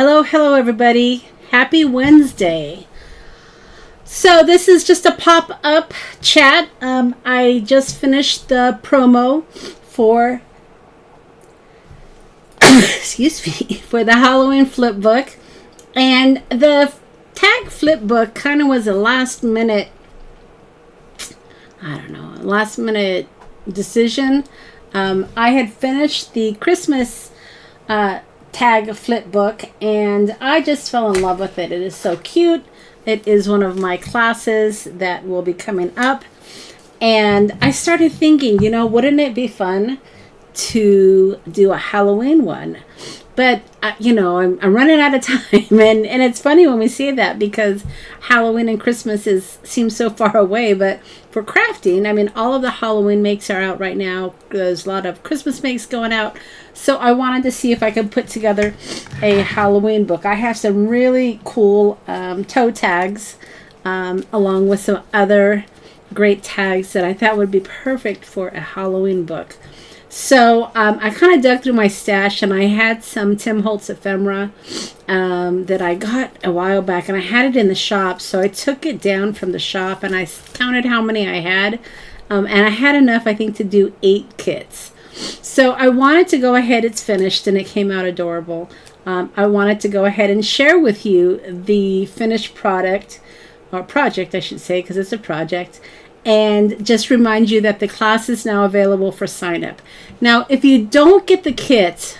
Hello, everybody. Happy Wednesday. So this is just a pop-up chat. I just finished the promo for, excuse me, for the Halloween flip book. And the tag flip book kind of was a last minute decision. I had finished the Christmas tag flip book and I just fell in love with it. It is so cute. It is one of my classes that will be coming up. And I started thinking, wouldn't it be fun to do a Halloween one? But, I'm running out of time. And it's funny when we say that because Halloween and Christmas seems so far away. But for crafting, all of the Halloween makes are out right now. There's a lot of Christmas makes going out. So I wanted to see if I could put together a Halloween book. I have some really cool toe tags along with some other great tags that I thought would be perfect for a Halloween book. So I kind of dug through my stash and I had some Tim Holtz ephemera that I got a while back and I had it in the shop. So I took it down from the shop and I counted how many I had. And I had enough, I think, to do 8 kits. So I wanted to go ahead, it's finished and it came out adorable. I wanted to go ahead and share with you the finished product, or project I should say, because it's a project. And just remind you that the class is now available for sign up. Now, if you don't get the kit,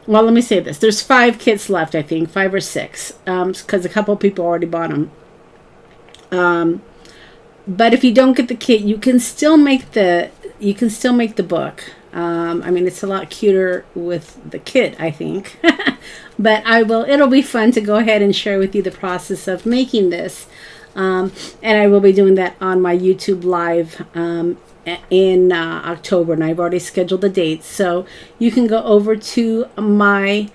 well, let me say this. There's 5 kits left, I think, 5 or 6, because a couple of people already bought them. But if you don't get the kit, you can still make the book. It's a lot cuter with the kit, I think. But it'll be fun to go ahead and share with you the process of making this. And I will be doing that on my YouTube live in October, and I've already scheduled the dates. So you can go over to my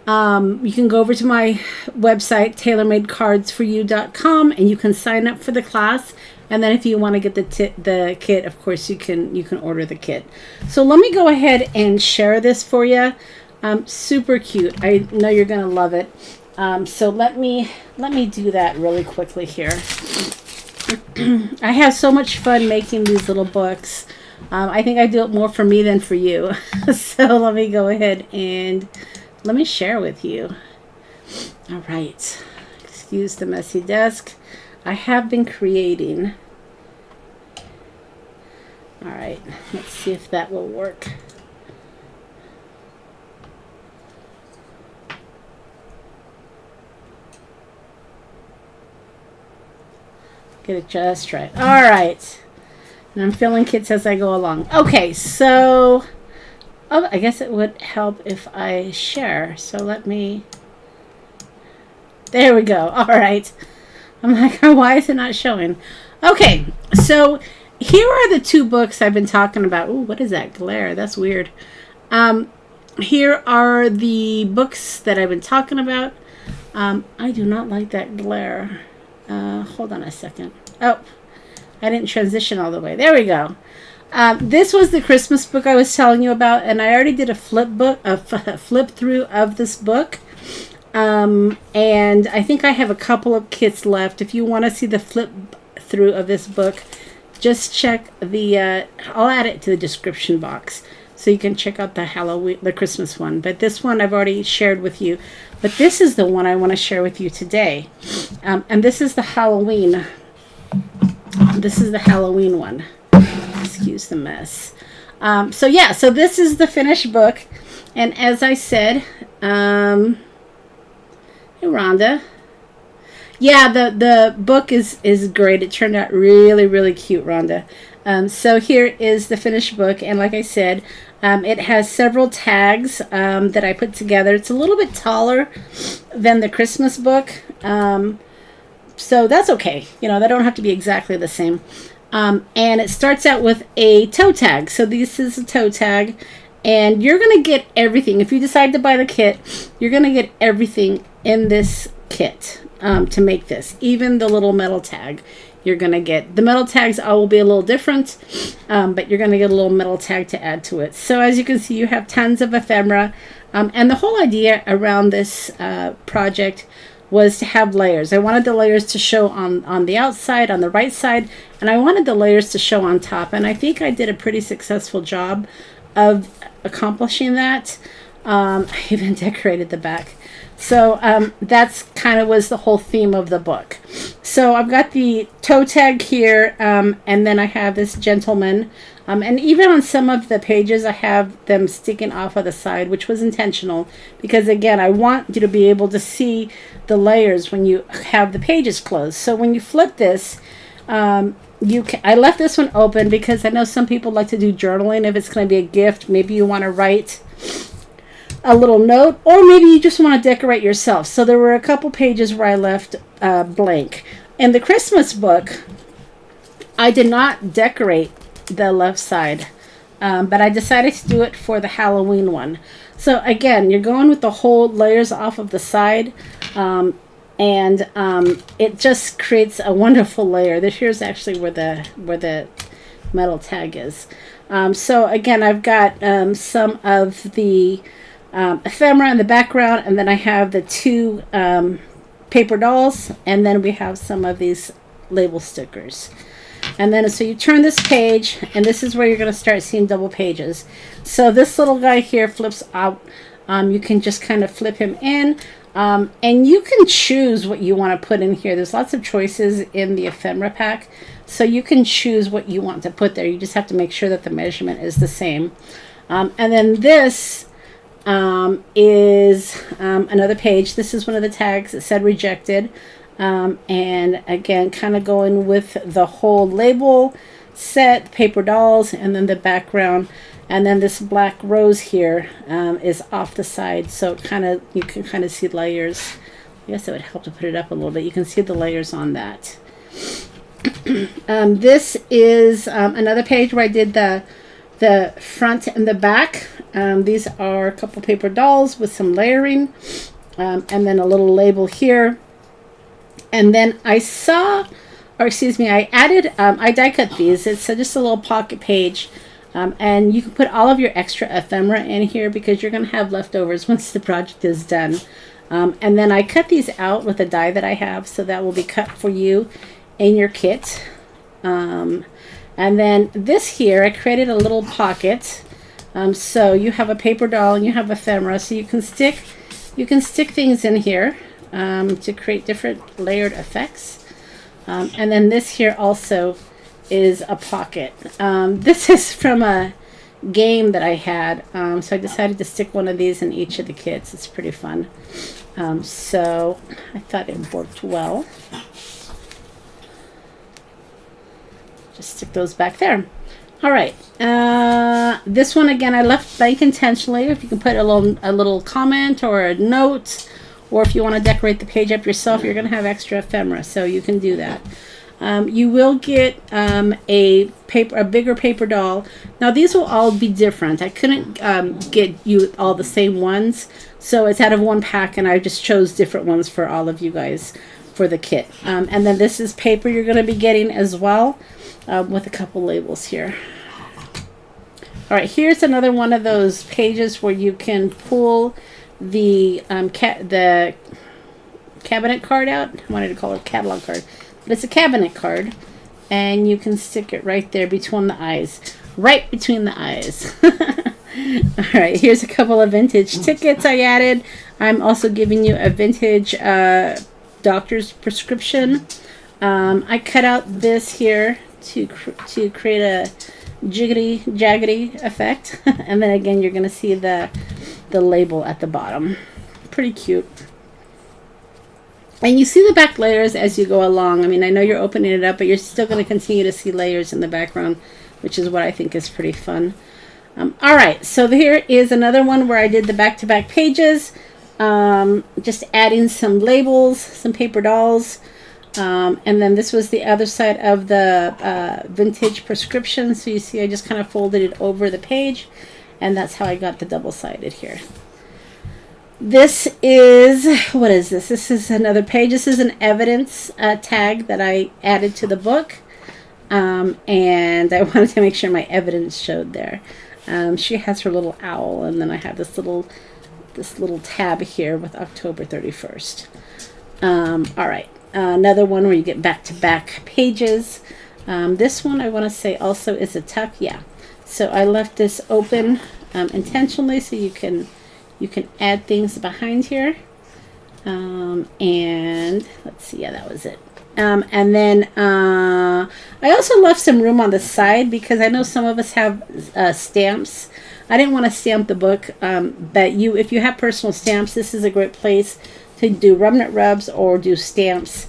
website, tailormadecardsforyou.com, and you can sign up for the class. And then if you want to get the kit, of course you can order the kit. So let me go ahead and share this for you. Super cute. I know you're gonna love it. So let me do that really quickly here. I have so much fun making these little books. I think I do it more for me than for you. So let me go ahead and let me share with you. All right. Excuse the messy desk. I have been creating. All right. Let's see if that will work. Get it just right. All right. And I'm filling kits as I go along. Okay, so I guess it would help if I share. So let me. There we go. All right. I'm like, oh, why is it not showing? Okay, so here are the 2 books I've been talking about. Ooh, what is that glare? That's weird. Here are the books that I've been talking about. I do not like that glare. Hold on a second. Oh, I didn't transition all the way. There we go. This was the Christmas book I was telling you about, and I already did a flip through of this book. And I think I have a couple of kits left. If you want to see the flip through of this book, just check I'll add it to the description box so you can check out the Christmas one. But this one I've already shared with you. But this is the one I want to share with you today. And this is the Halloween. This is the Halloween one. Excuse the mess. So this is the finished book. And as I said, hey Rhonda. Yeah, the book is great. It turned out really, really cute, Rhonda. So here is the finished book. And like I said, it has several tags that I put together. It's a little bit taller than the Christmas book. So that's okay. They don't have to be exactly the same. And it starts out with a toe tag. So this is a toe tag. And you're going to get everything. If you decide to buy the kit, you're going to get everything in this kit to make this. Even the little metal tag you're going to get. The metal tags will be a little different, but you're going to get a little metal tag to add to it. So as you can see, you have tons of ephemera. And the whole idea around this project was to have layers. I wanted the layers to show on the outside, on the right side, and I wanted the layers to show on top. And I think I did a pretty successful job of accomplishing that. I even decorated the back. So that's kind of was the whole theme of the book. So I've got the toe tag here, and then I have this gentleman. And even on some of the pages, I have them sticking off of the side, which was intentional. Because again, I want you to be able to see the layers when you have the pages closed. So when you flip this, I left this one open because I know some people like to do journaling. If it's going to be a gift, maybe you want to write a little note, or maybe you just want to decorate yourself. So there were a couple pages where I left blank. In the Christmas book, I did not decorate the left side, but I decided to do it for the Halloween one. So again, you're going with the whole layers off of the side, and it just creates a wonderful layer. Here's actually where the metal tag is. So again, I've got some of the ephemera in the background, and then I have the two paper dolls, and then we have some of these label stickers. And then so you turn this page, and this is where you're going to start seeing double pages. So this little guy here flips out. You can just kind of flip him in, and you can choose what you want to put in here. There's lots of choices in the ephemera pack, so you can choose what you want to put there. You just have to make sure that the measurement is the same. And then this is another page. This is one of the tags that said rejected. And again, kind of going with the whole label set, paper dolls, and then the background. And then this black rose here is off the side, so you can kind of see layers. I guess it would help to put it up a little bit. You can see the layers on that. This is another page where I did the front and the back. These are a couple paper dolls with some layering, and then a little label here. And then I added, I die cut these. It's just a little pocket page. And you can put all of your extra ephemera in here because you're going to have leftovers once the project is done. And then I cut these out with a die that I have, so that will be cut for you in your kit. And then this here, I created a little pocket. So you have a paper doll and you have ephemera, so you can stick things in here. To create different layered effects. And then this here also is a pocket. This is from a game that I had, so I decided to stick one of these in each of the kits. It's pretty fun. So I thought it worked well. Just stick those back there. All right. This one again I left blank intentionally. If you can put a little comment or a note, or if you want to decorate the page up yourself, you're going to have extra ephemera, so you can do that. You will get a bigger paper doll. Now these will all be different. I couldn't get you all the same ones, so it's out of one pack, and I just chose different ones for all of you guys for the kit. And then this is paper you're going to be getting as well, with a couple labels here. All right, here's another one of those pages where you can pull the cabinet card out. I wanted to call it a catalog card, but it's a cabinet card, and you can stick it right there between the eyes. Right between the eyes. All right, here's a couple of vintage tickets I added. I'm also giving you a vintage doctor's prescription. I cut out this here to create a jaggedy effect, and then again you're going to see the label at the bottom. Pretty cute. And you see the back layers as you go along. I mean, I know you're opening it up, but you're still going to continue to see layers in the background, which is what I think is pretty fun. All right, so here is another one where I did the back-to-back pages, just adding some labels, some paper dolls, and then this was the other side of the vintage prescription. So you see I just kind of folded it over the page, and that's how I got the double-sided here. This is, what is this? This is another page. This is an evidence tag that I added to the book, and I wanted to make sure my evidence showed there. She has her little owl, and then I have this little this little tab here with October 31st. All right, another one where you get back-to-back pages. This one I want to say also is a tuck. Yeah, so I left this open intentionally so you can add things behind here. And let's see, yeah, that was it. And then I also left some room on the side because I know some of us have stamps. I didn't want to stamp the book, but if you have personal stamps, this is a great place to do remnant rubs or do stamps.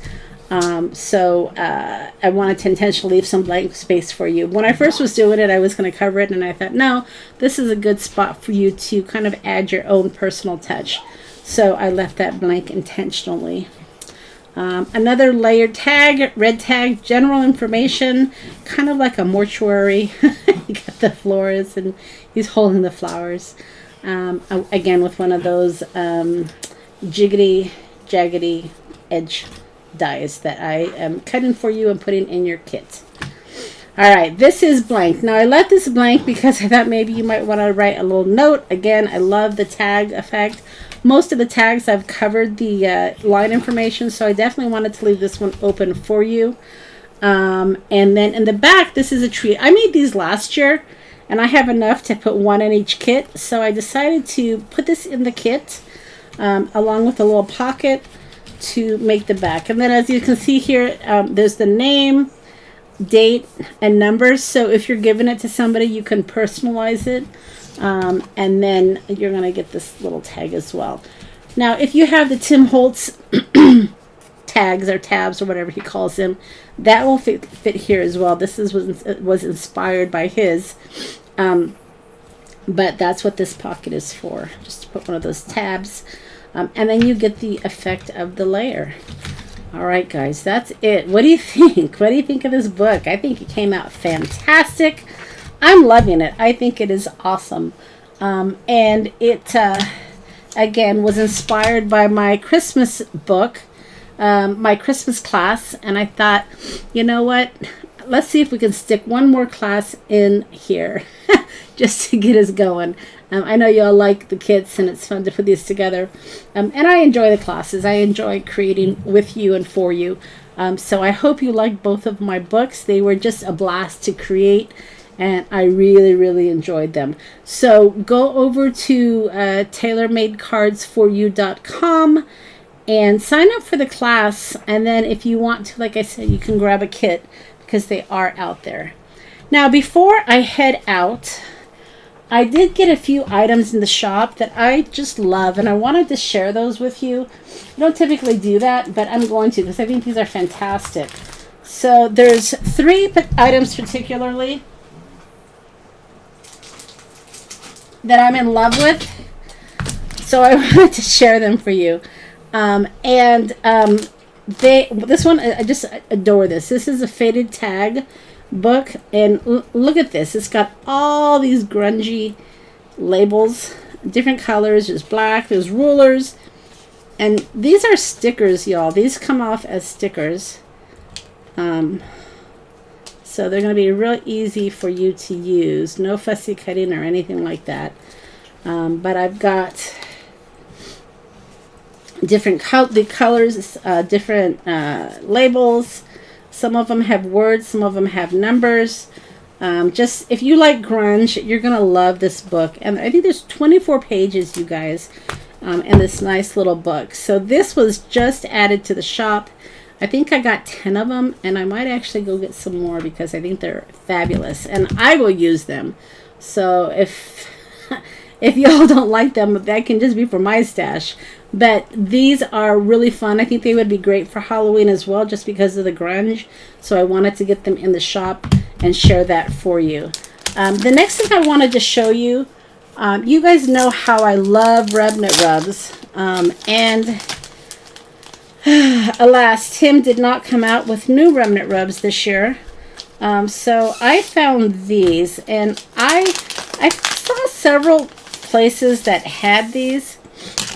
So I wanted to intentionally leave some blank space for you. When I first was doing it, I was going to cover it, and I thought, no, this is a good spot for you to kind of add your own personal touch. So I left that blank intentionally. Another layered tag, red tag, general information, kind of like a mortuary. You got the florist and he's holding the flowers. Again, with one of those jiggity, jaggedy edge dies that I am cutting for you and putting in your kit. All right, this is blank. Now I left this blank because I thought maybe you might want to write a little note. Again, I love the tag effect. Most of the tags I've covered the line information, so I definitely wanted to leave this one open for you. And then in the back, this is a treat. I made these last year, and I have enough to put one in each kit, so I decided to put this in the kit along with a little pocket to make the back. And then as you can see here, there's the name, date, and numbers. So if you're giving it to somebody, you can personalize it. And then you're going to get this little tag as well. Now, if you have the Tim Holtz tags or tabs or whatever he calls them, that will fit here as well. This was inspired by his, but that's what this pocket is for, just to put one of those tabs. And then you get the effect of the layer. All right, guys, that's it. What do you think? What do you think of this book? I think it came out fantastic. I'm loving it. I think it is awesome. And it, again, was inspired by my Christmas book, my Christmas class. And I thought, you know what? Let's see if we can stick one more class in here just to get us going. I know y'all like the kits and it's fun to put these together. And I enjoy the classes. I enjoy creating with you and for you. So I hope you like both of my books. They were just a blast to create. And I really, really enjoyed them. So go over to tailormadecardsforyou.com and sign up for the class. And then if you want to, like I said, you can grab a kit because they are out there. Now, before I head out, I did get a few items in the shop that I just love. And I wanted to share those with you. I don't typically do that, but I'm going to because I think these are fantastic. So there's 3 items particularly that I'm in love with, so I wanted to share them for you. This one, I just adore this. This is a faded tag book, and look at this. It's got all these grungy labels, different colors. There's black, there's rulers, and these are stickers, y'all. These come off as stickers. So they're going to be real easy for you to use. No fussy cutting or anything like that. But I've got different colors, different labels. Some of them have words. Some of them have numbers. Just if you like grunge, you're going to love this book. And I think there's 24 pages, you guys, in this nice little book. So this was just added to the shop. I think I got 10 of them, and I might actually go get some more because I think they're fabulous, and I will use them. So if y'all don't like them, that can just be for my stash. But these are really fun. I think they would be great for Halloween as well, just because of the grunge. So I wanted to get them in the shop and share that for you. The next thing I wanted to show you, you guys know how I love remnant rubs, and alas, Tim did not come out with new remnant rubs this year. So I found these, and I saw several places that had these.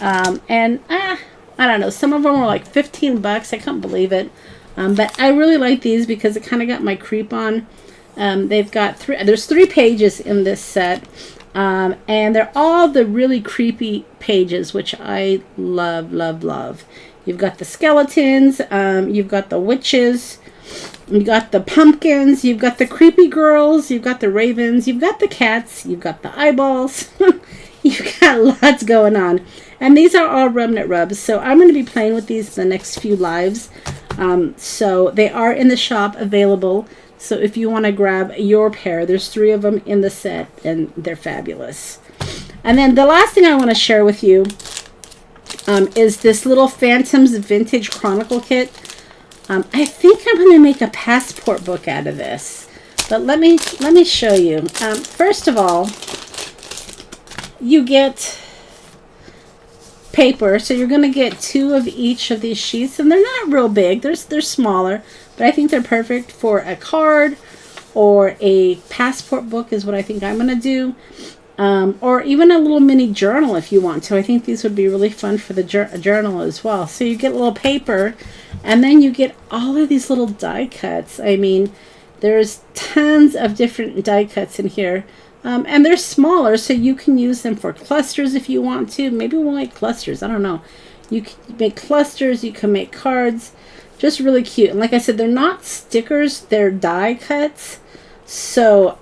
And I don't know, some of them were like 15 bucks. I couldn't believe it. But I really like these because it kind of got my creep on. They've got there's 3 pages in this set. And they're all the really creepy pages, which I love, love, love. You've got the skeletons, you've got the witches, you've got the pumpkins, you've got the creepy girls, you've got the ravens, you've got the cats, you've got the eyeballs. You've got lots going on. And these are all remnant rubs. So I'm going to be playing with these the next few lives. So they are in the shop available. So if you want to grab your pair, there's 3 of them in the set, and they're fabulous. And then the last thing I want to share with you is this little Phantoms Vintage Chronicle Kit. I think I'm going to make a passport book out of this. But let me show you. First of all, you get paper, so you're going to get 2 of each of these sheets, and they're not real big. They're smaller, but I think they're perfect for a card or a passport book is what I think I'm going to do, or even a little mini journal if you want to. I think these would be really fun for the journal as well. So you get a little paper, and then you get all of these little die cuts. I mean, there's tons of different die cuts in here. And they're smaller, so you can use them for clusters if you want to. Maybe we'll make clusters. I don't know. You can make clusters. You can make cards. Just really cute. And like I said, they're not stickers. They're die cuts. So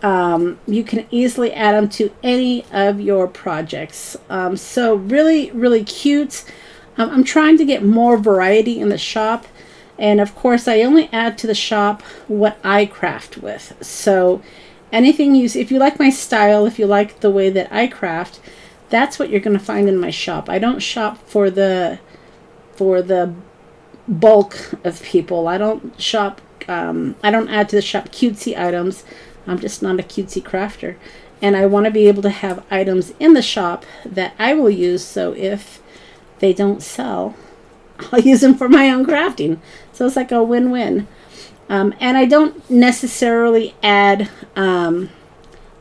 you can easily add them to any of your projects. So really, really cute. I'm trying to get more variety in the shop. And of course, I only add to the shop what I craft with. So anything if you like my style, if you like the way that I craft, that's what you're going to find in my shop. I don't shop for the bulk of people. I don't shop, I don't add to the shop cutesy items. I'm just not a cutesy crafter. And I want to be able to have items in the shop that I will use, so if they don't sell, I'll use them for my own crafting. So it's like a win-win. And I don't necessarily add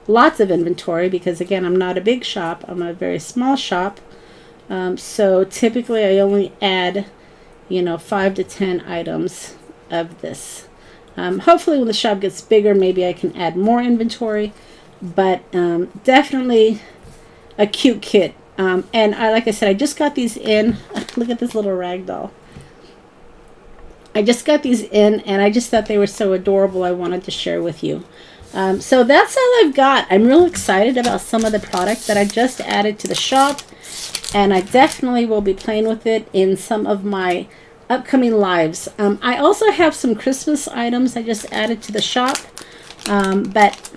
lots of inventory because, again, I'm not a big shop. I'm a very small shop. So typically I only add, 5 to 10 items of this. Hopefully when the shop gets bigger, maybe I can add more inventory. But definitely a cute kit. And like I said, I just got these in. Look at this little rag doll. I just got these in, and I just thought they were so adorable. I wanted to share with you. So that's all I've got. I'm real excited about some of the product that I just added to the shop, and I definitely will be playing with it in some of my upcoming lives. I also have some Christmas items I just added to the shop, but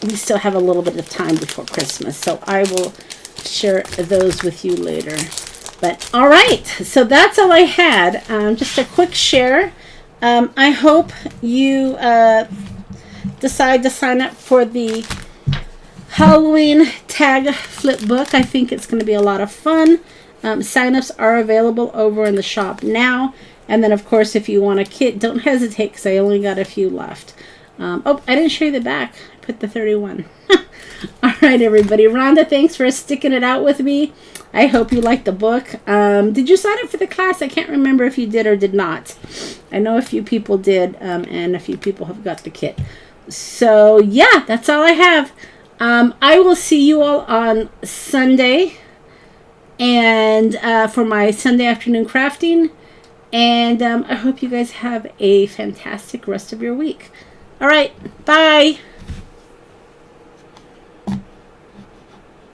we still have a little bit of time before Christmas, so I will share those with you later. But all right, so that's all I had. Just a quick share. I hope you decide to sign up for the Halloween tag flip book. I think it's going to be a lot of fun. Sign-ups are available over in the shop now. And then, of course, if you want a kit, don't hesitate because I only got a few left. Oh, I didn't show you the back. I put the 31. All right, everybody. Rhonda, thanks for sticking it out with me. I hope you liked the book. Did you sign up for the class? I can't remember if you did or did not. I know a few people did, and a few people have got the kit. So, yeah, that's all I have. I will see you all on Sunday and for my Sunday afternoon crafting. And I hope you guys have a fantastic rest of your week. All right, bye.